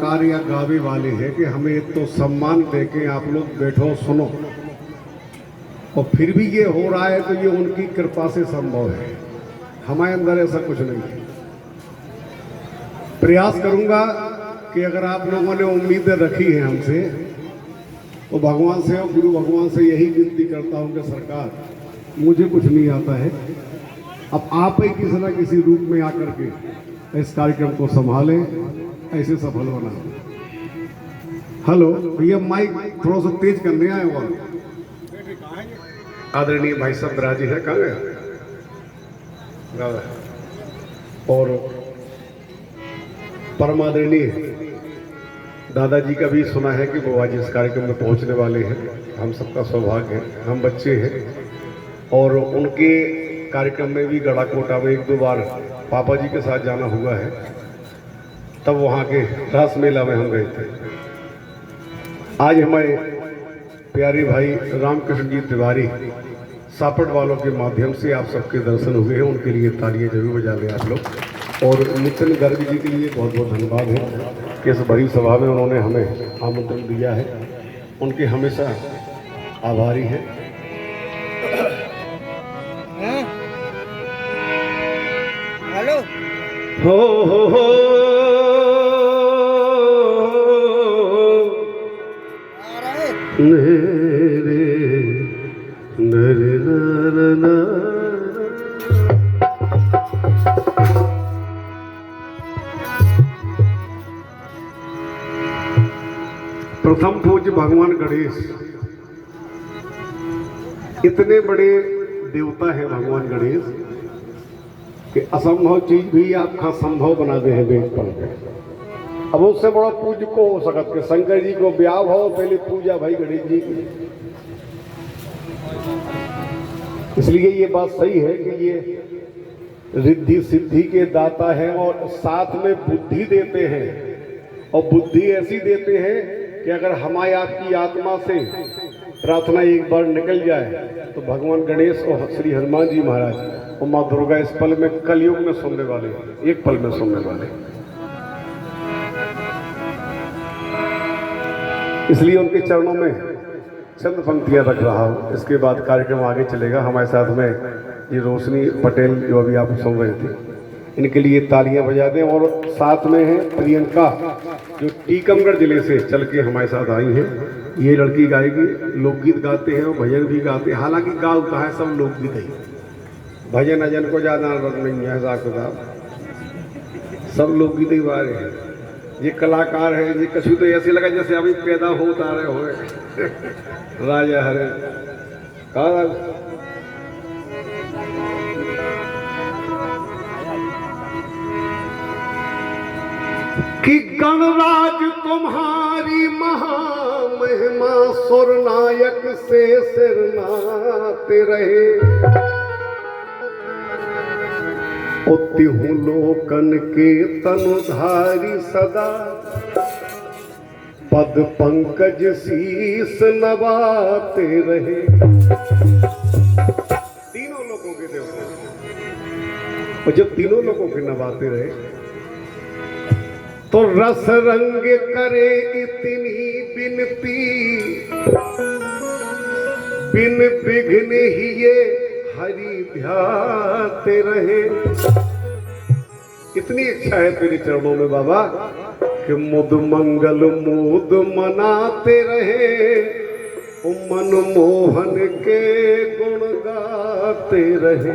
कलाकार या गावे वाले हैं कि हमें तो सम्मान देके आप लोग बैठो सुनो, और फिर भी ये हो रहा है तो ये उनकी कृपा से संभव है, हमारे अंदर ऐसा कुछ नहीं है। प्रयास करूंगा कि अगर आप लोगों ने उम्मीदें रखी हैं हमसे, तो भगवान से और गुरु भगवान से यही विनती करता हूं कि सरकार, मुझे कुछ नहीं आता है, अब आप ही किसी न किसी रूप में आकर के इस कार्यक्रम को संभालें, ऐसे सफल होना। हेलो भैया, माइक थोड़ा सा तेज करने आए हुआ। आदरणीय भाई साहब राजी है, कहाँ गया? और परम आदरणीय दादाजी का भी सुना है कि वो आज इस कार्यक्रम में पहुंचने वाले हैं। हम सबका सौभाग्य है, हम बच्चे हैं, और उनके कार्यक्रम में भी गढ़ाकोटा में 1-2 बार पापा जी के साथ जाना हुआ है, तब वहाँ के रास मेला में हम गए थे। आज हमारे प्यारे भाई रामकृष्ण जी तिवारी सापट वालों के माध्यम से आप सबके दर्शन हुए हैं, उनके लिए तालियां जरूर बजा लें आप लोग। और नितिन गर्ग जी के लिए बहुत बहुत धन्यवाद है कि इस बड़ी सभा में उन्होंने हमें आमंत्रण दिया है, उनके हमेशा आभारी हैं। हेलो हो आ रहे मेरे नरे नरना। प्रथम पूज्य भगवान गणेश, इतने बड़े देवता है भगवान गणेश कि असंभव चीज भी आपका संभव बना दे है वेद पढ़ के। अब उससे बड़ा पूज्य को हो सकत के शंकर जी को ब्याह हो, पहले पूजा भाई गणेश जी की। इसलिए ये बात सही है कि ये रिद्धि सिद्धि के दाता हैं और साथ में बुद्धि देते हैं, और बुद्धि ऐसी देते हैं कि अगर हमारी आपकी आत्मा से प्रार्थना एक बार निकल जाए तो भगवान गणेश और श्री हनुमान जी महाराज और माँ दुर्गा इस पल में कलयुग में सुनने वाले, एक पल में सुनने वाले। इसलिए उनके चरणों में चंद पंक्तियां रख रहा हूं। इसके बाद कार्यक्रम आगे चलेगा। हमारे साथ में ये रोशनी पटेल जो अभी आप सुन रहे थे, इनके लिए तालियां बजा दें। और साथ में है प्रियंका जो टीकमगढ़ जिले से चल के हमारे साथ आई है। ये लड़की गाएगी, लोकगीत गाते हैं और भजन भी गाते हैं, हालांकि गाता है सब लोकगीत है, भजन अजन को ज़्यादा नहीं है, साहब सब लोकगीत ही गा रहे हैं। ये कलाकार है, ये कछु तो ऐसे लगा जैसे अभी पैदा होता रहे हो राजा हरे कहा कि गणराज तुम्हारी महामहिमा, सुरनायक से सिरनाते रहे। तिहु लोकन के तनुधारी सदा, पद पंकज शीस नवाते रहे। तीनों लोगों के देवता, और जब तीनों लोगों के नवाते रहे तो रस रंग करे इतनी बिनती, बिन विघ्न ही ये हरि ध्याते रहे। इतनी इच्छा है तेरे चरणों में बाबा कि मुद मंगल मुद मनाते रहे, मन मोहन के गुण गाते रहे।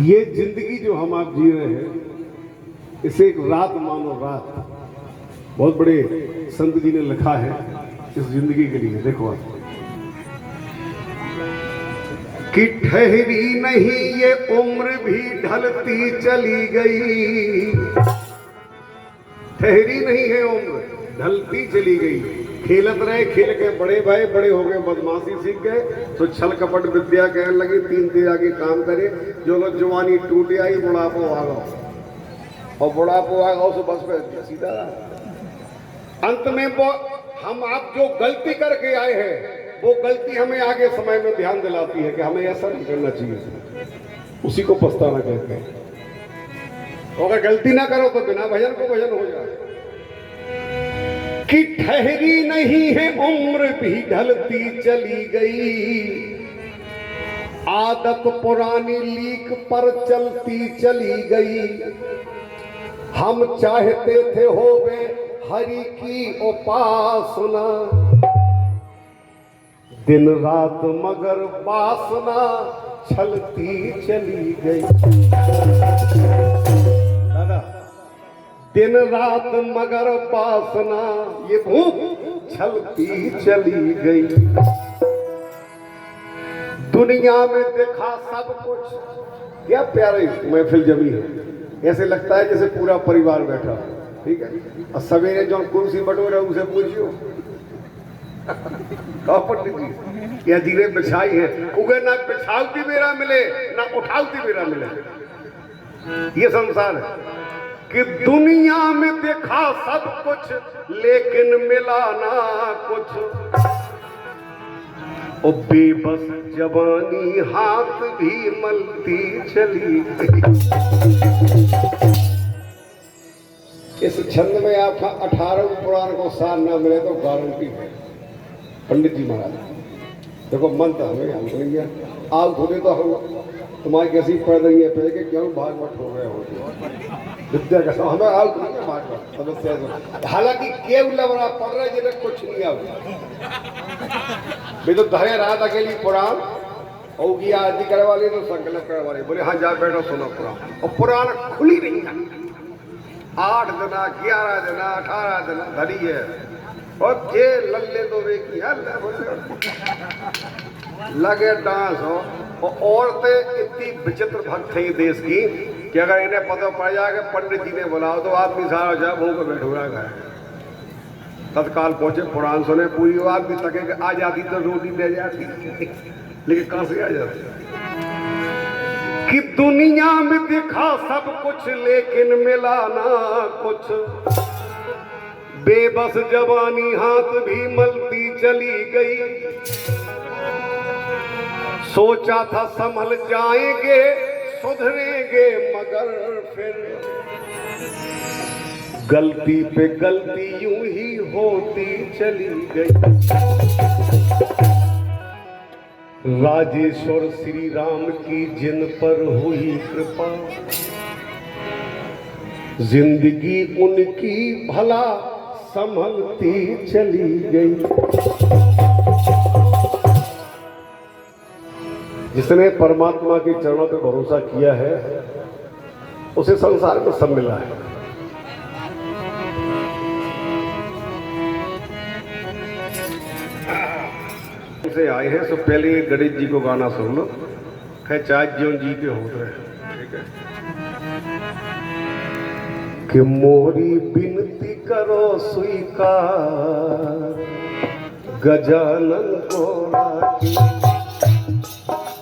ये जिंदगी जो हम आप जी रहे हैं, इसे एक रात मानो, रात। बहुत बड़े संत जी ने लिखा है इस जिंदगी के लिए, देखो आप कि ठहरी नहीं ये उम्र भी ढलती चली गई। ठहरी नहीं है उम्र, ढलती चली गई। खेलत रहे, खेल के बड़े भाई बड़े हो गए, बदमाशी सीख गए तो छल कपट विद्या कहने लगे, 3 दिन आगे काम करे। जो लोग जवानी टूट आई, बुढ़ापो आ गया, और बुढ़ापो आ गया तो बस पे सीधा अंत में वो हम आप जो गलती करके आए हैं वो गलती हमें आगे समय में ध्यान दिलाती है कि हमें ऐसा नहीं करना चाहिए। उसी को पछताना कहते हैं। और अगर गलती ना करो तो बिना भजन को भजन हो जाए। कि ठहरी नहीं है उम्र भी ढलती चली गई, आदत पुरानी लीक पर चलती चली गई। हम चाहते थे होवे हरि की उपासना, दिन रात मगर वासना छलती चली गई। दादा, दिन रात मगर वासना ये भूख छलती चली गई। दुनिया में देखा सब कुछ, क्या प्यारी महफिल जमी है, ऐसे लगता है जैसे पूरा परिवार बैठा। ठीक है, और सवेरे जो कुर्सी बटोरे उसे पूछियो पंडित जी या धीरे बिछाई है, उगे ना बिछावती मेरा मिले ना उठावती मेरा मिले। ये संसार है कि दुनिया में देखा सब कुछ लेकिन मिला ना कुछ। ओ बेबस जवानी हाथ भी मलती चली गई। इस छंद में आपका 18 पुराण को सार ना मिले तो गारंटी है। पंडित जी महाराज देखो, मन तो हमें हम नहीं गया, आप होते तो हम तुम्हारी कैसी पड़ रही है पे कि क्यों भागवत हो गए हो विद्या का हमें आउट नहीं है भागवत समस्या। हालांकि केवल लवरा पड़ रहा है जिन्हें कुछ नहीं आउट। तो धरे रात अकेली पुराण होगी आदि करे वाली तो संकल्प करे वाले बोले हाँ जा बैठो सुनो पुराण। और पुराण खुली नहीं है, 8 दिन 11 दिन 18 दिन धरी है। और के लल्ले तो देखी लगे डांस हो। और औरतें इतनी विचित्र भक्त है देश की कि अगर इन्हें पता पड़ जाए कि पंडित जी ने बुलाओ तो आदमी सारा जाए मुंह को बैठूंगा घर। तत्काल पहुंचे पुराण सुने, पूरी आदमी तके कि आ जाती तो रोटी दे जाती, लेकिन कहां से आ जाती। कि दुनिया में दिखा सब कुछ लेकिन मिला ना कुछ। बेबस जवानी हाथ भी मलती चली गई। सोचा था संभल जाएंगे सुधरेंगे मगर फिर गलती पे गलती यूं ही होती चली गई। राजेश्वर श्री राम की जिन पर हुई कृपा, जिंदगी उनकी भला संभलती चली गई। जिसने परमात्मा के चरणों पर भरोसा किया है उसे संसार में सब मिला है। से आए हैं तो पहले ये गणेश जी को गाना सुन लो, खैचाज ज्यों जी के होते हैं। ठीक है कि मोरी बिनती करो स्वीकार गजानन गोरा की,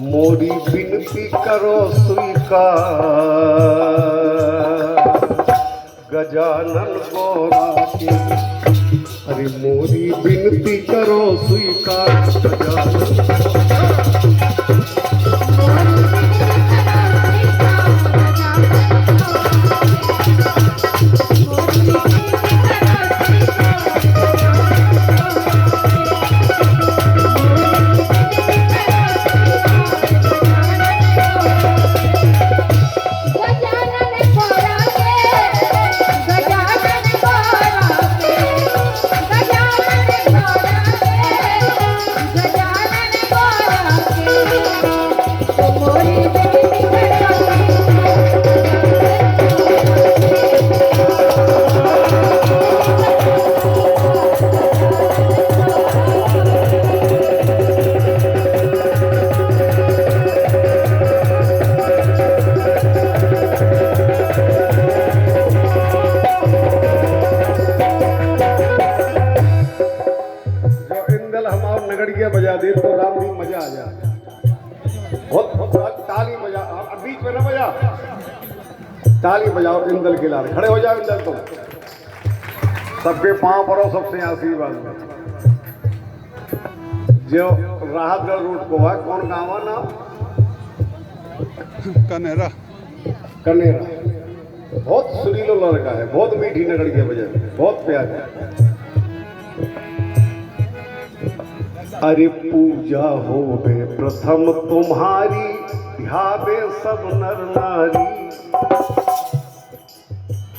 मोरी बिनती करो स्वीकार गजानन गोरा की। अरे मोरी बिनती करो स्वीकार गजानन बजा दे तो राम भी मजा आ जाए। बहुत ताली बजा, बीच में ना बजा, ताली बजाओ इंदल के लारे। खड़े हो जाओ इंदल, तुम सबके पांव पड़ो, सबसे आशीर्वाद में। जो राहतगढ़ रूट को है, कौन गाँव है नाम? कनेरा। कनेरा। बहुत सुरीलो लड़का है, बहुत मीठी नगड़ी के बजाय, बहुत प्यार है। अरे पूजा होवे प्रथम तुम्हारी, ध्यावे सब नर नारी।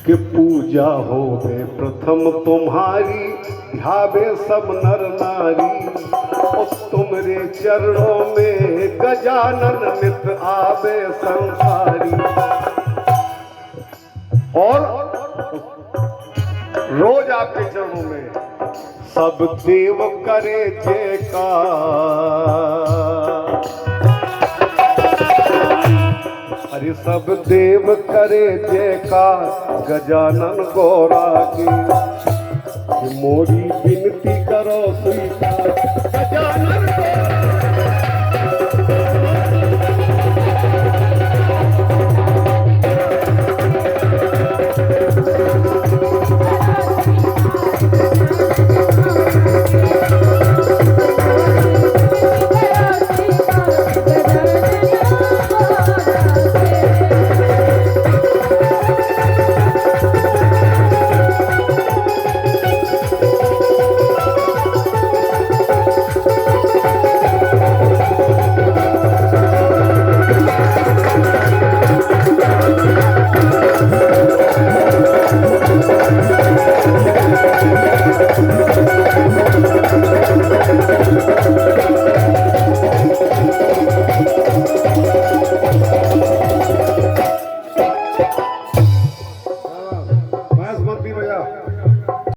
कि पूजा होवे प्रथम तुम्हारी, ध्यावे सब नर नारी। और तुमरे चरणों में गजानन नित आवे संसारी। और रोज आपके चरणों में सब देव करे जयकार। अरे सब देव करे जयकार गजानन गौरा की। मोरी विनती करो स्वीकार।